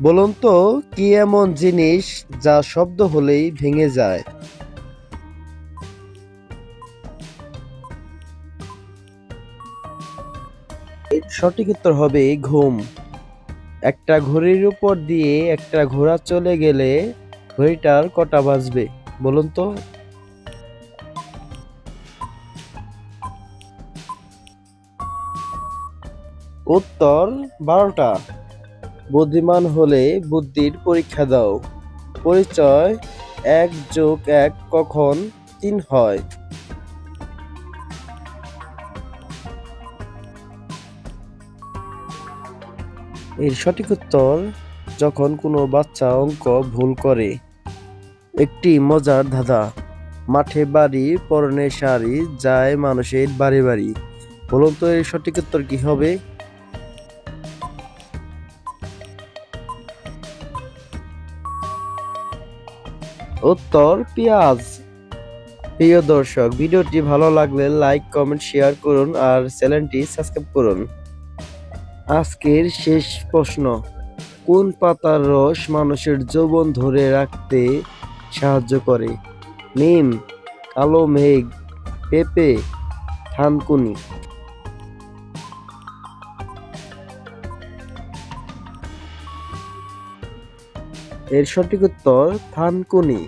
বলুন তো, কি এমন জিনিস যা শব্দ হলেই ভেঙে যায়? এর সঠিক উত্তর হবে ঘুম। একটা ঘড়ির উপর দিয়ে একটা ঘোড়া চলে গেলে ঘড়িটার কটা বাজবে? বলুন তো। উত্তর 12টা। বুদ্ধিমান হলে বুদ্ধির পরীক্ষা দাও। পরিচয়: 1+1 কখন 3 হয়? এর সঠিক উত্তর যখন কোনো বাচ্চা অঙ্ক ভুল করে। একটি মজার ধাঁধা: মাঠে বাড়ি, পরনে শাড়ি, যায় মানুষের বাড়ি বাড়ি। বলুন তো এর সঠিক উত্তর কি হবে? উত্তর পেঁয়াজ। প্রিয় দর্শক, ভিডিওটি ভালো লাগলে লাইক, কমেন্ট, শেয়ার করুন আর চ্যানেলটি সাবস্ক্রাইব করুন। আজকের শেষ প্রশ্ন: কোন পাতার রস মানুষের যৌবন ধরে রাখতে সাহায্য করে? নিম, কালো মেঘ, পেঁপে, থানকুনি। এর সঠিক উত্তর থানকুনি।